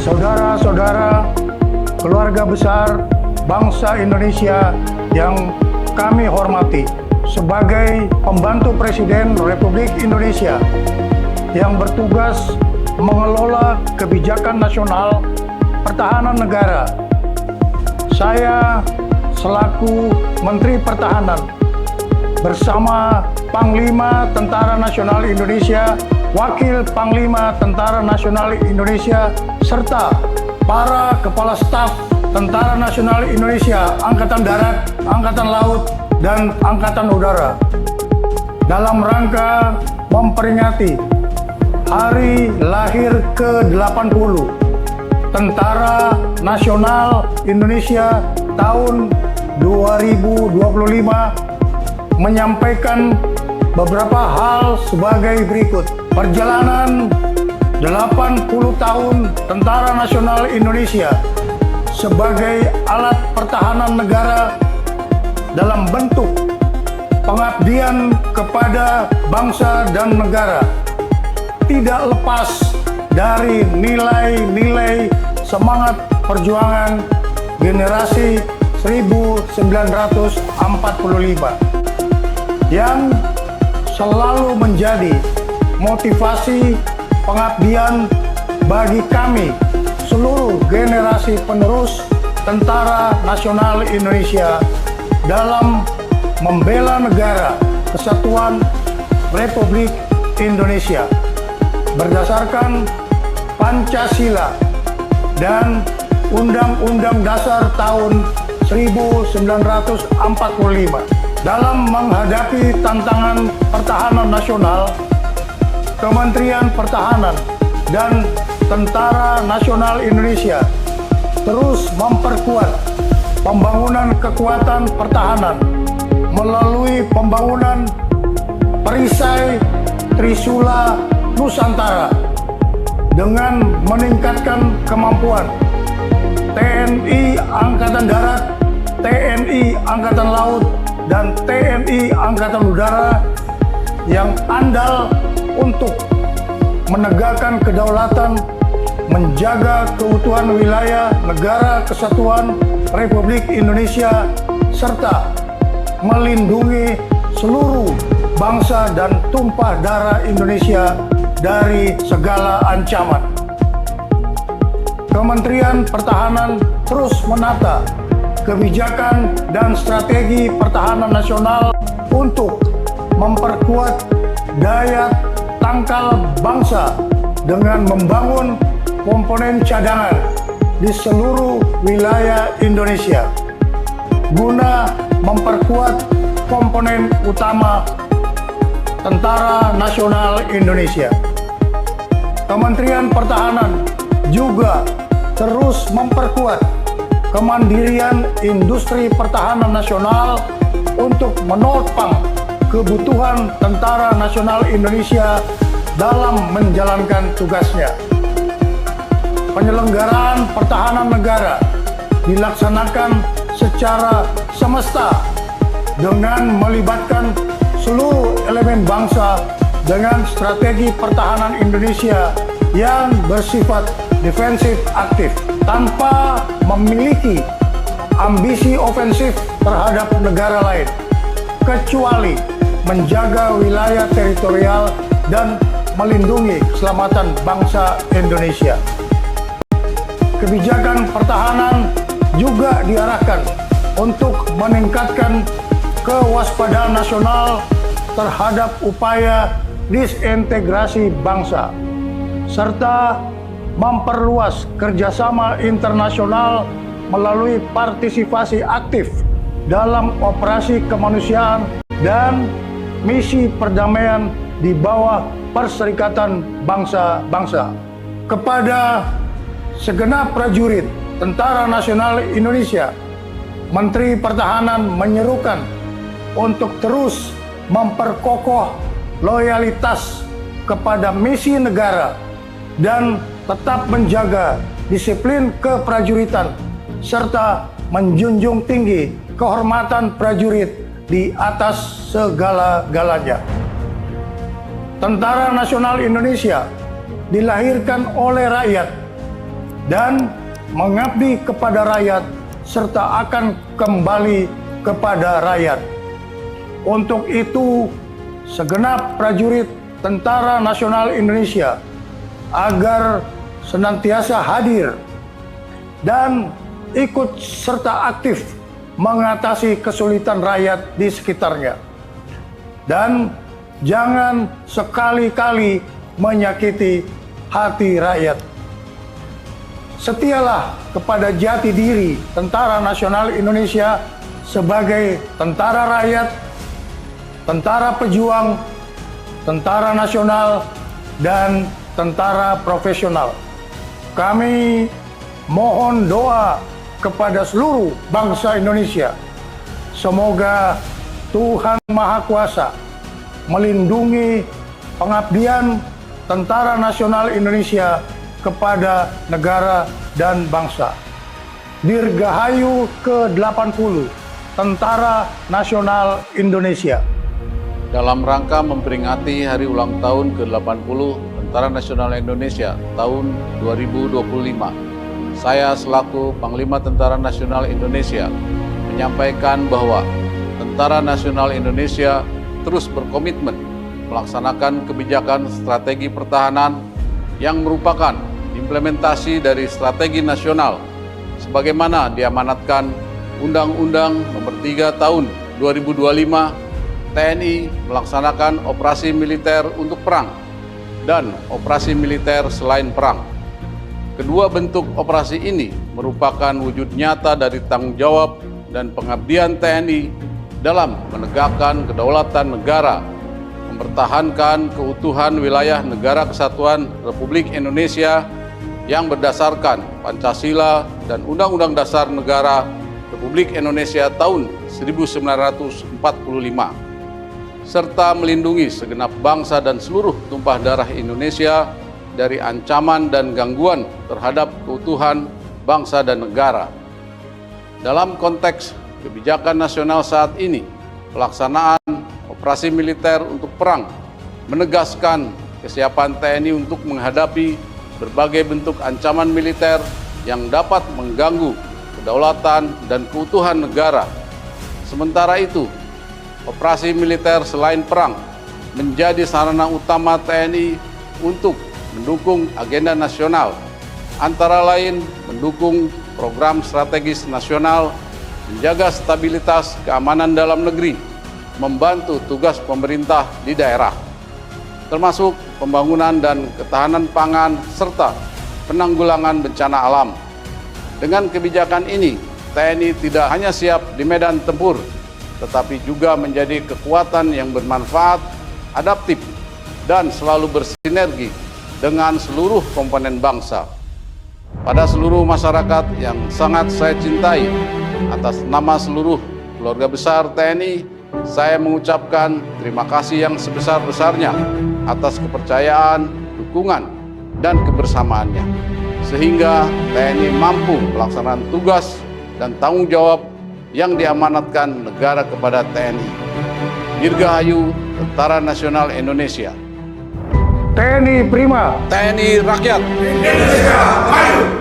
Saudara-saudara, keluarga besar bangsa Indonesia yang kami hormati, sebagai pembantu Presiden Republik Indonesia yang bertugas mengelola kebijakan nasional pertahanan negara, saya selaku Menteri Pertahanan bersama Panglima Tentara Nasional Indonesia, Wakil Panglima Tentara Nasional Indonesia, serta para Kepala Staf Tentara Nasional Indonesia, Angkatan Darat, Angkatan Laut, dan Angkatan Udara, dalam rangka memperingati Hari Lahir ke-80 Tentara Nasional Indonesia tahun 2025, menyampaikan beberapa hal sebagai berikut. Perjalanan 80 tahun Tentara Nasional Indonesia sebagai alat pertahanan negara dalam bentuk pengabdian kepada bangsa dan negara tidak lepas dari nilai-nilai semangat perjuangan generasi 1945 yang selalu menjadi motivasi pengabdian bagi kami seluruh generasi penerus Tentara Nasional Indonesia dalam membela negara kesatuan Republik Indonesia berdasarkan Pancasila dan Undang-Undang Dasar tahun 1945. Dalam menghadapi tantangan pertahanan nasional, Kementerian Pertahanan dan Tentara Nasional Indonesia terus memperkuat pembangunan kekuatan pertahanan melalui pembangunan perisai Trisula Nusantara dengan meningkatkan kemampuan TNI Angkatan Darat, TNI Angkatan Laut, dan TNI Angkatan Udara yang andal untuk menegakkan kedaulatan, menjaga keutuhan wilayah negara kesatuan Republik Indonesia, serta melindungi seluruh bangsa dan tumpah darah Indonesia dari segala ancaman. Kementerian Pertahanan terus menata kebijakan dan strategi pertahanan nasional untuk memperkuat daya tangkal bangsa dengan membangun komponen cadangan di seluruh wilayah Indonesia guna memperkuat komponen utama Tentara Nasional Indonesia. Kementerian Pertahanan juga terus memperkuat kemandirian industri pertahanan nasional untuk menopang kebutuhan Tentara Nasional Indonesia dalam menjalankan tugasnya. Penyelenggaraan pertahanan negara dilaksanakan secara semesta dengan melibatkan seluruh elemen bangsa dengan strategi pertahanan Indonesia yang bersifat defensif aktif tanpa memiliki ambisi ofensif terhadap negara lain kecuali menjaga wilayah teritorial dan melindungi keselamatan bangsa Indonesia. Kebijakan pertahanan juga diarahkan untuk meningkatkan kewaspadaan nasional terhadap upaya disintegrasi bangsa, serta memperluas kerjasama internasional melalui partisipasi aktif dalam operasi kemanusiaan dan misi perdamaian di bawah Perserikatan Bangsa-Bangsa. Kepada segenap prajurit Tentara Nasional Indonesia, Menteri Pertahanan menyerukan untuk terus memperkokoh loyalitas kepada misi negara dan tetap menjaga disiplin keprajuritan serta menjunjung tinggi kehormatan prajurit di atas segala-galanya. Tentara Nasional Indonesia dilahirkan oleh rakyat dan mengabdi kepada rakyat serta akan kembali kepada rakyat. Untuk itu, segenap prajurit Tentara Nasional Indonesia agar senantiasa hadir dan ikut serta aktif mengatasi kesulitan rakyat di sekitarnya. Dan jangan sekali-kali menyakiti hati rakyat. Setialah kepada jati diri Tentara Nasional Indonesia sebagai tentara rakyat, tentara pejuang, tentara nasional, dan tentara profesional. Kami mohon doa kepada seluruh bangsa Indonesia. Semoga Tuhan Maha Kuasa melindungi pengabdian Tentara Nasional Indonesia kepada negara dan bangsa. Dirgahayu ke-80 Tentara Nasional Indonesia. Dalam rangka memperingati hari ulang tahun ke-80 Tentara Nasional Indonesia tahun 2025, saya selaku Panglima Tentara Nasional Indonesia menyampaikan bahwa Tentara Nasional Indonesia terus berkomitmen melaksanakan kebijakan strategi pertahanan yang merupakan implementasi dari strategi nasional sebagaimana diamanatkan Undang-Undang Nomor 3 Tahun 2025 TNI melaksanakan operasi militer untuk perang dan operasi militer selain perang. Kedua bentuk operasi ini merupakan wujud nyata dari tanggung jawab dan pengabdian TNI dalam menegakkan kedaulatan negara, mempertahankan keutuhan wilayah Negara Kesatuan Republik Indonesia yang berdasarkan Pancasila dan Undang-Undang Dasar Negara Republik Indonesia tahun 1945, serta melindungi segenap bangsa dan seluruh tumpah darah Indonesia dari ancaman dan gangguan terhadap keutuhan bangsa dan negara. Dalam konteks kebijakan nasional saat ini, pelaksanaan operasi militer untuk perang menegaskan kesiapan TNI untuk menghadapi berbagai bentuk ancaman militer yang dapat mengganggu kedaulatan dan keutuhan negara. Sementara itu, operasi militer selain perang menjadi sarana utama TNI untuk mendukung agenda nasional, antara lain mendukung program strategis nasional, menjaga stabilitas keamanan dalam negeri, membantu tugas pemerintah di daerah, termasuk pembangunan dan ketahanan pangan serta penanggulangan bencana alam. Dengan kebijakan ini, TNI tidak hanya siap di medan tempur, tetapi juga menjadi kekuatan yang bermanfaat, adaptif, dan selalu bersinergi dengan seluruh komponen bangsa. Pada seluruh masyarakat yang sangat saya cintai, atas nama seluruh keluarga besar TNI, saya mengucapkan terima kasih yang sebesar-besarnya atas kepercayaan, dukungan, dan kebersamaannya, sehingga TNI mampu melaksanakan tugas dan tanggung jawab yang diamanatkan negara kepada TNI. Dirgahayu Tentara Nasional Indonesia. TNI Prima. TNI Rakyat. Indonesia Maju.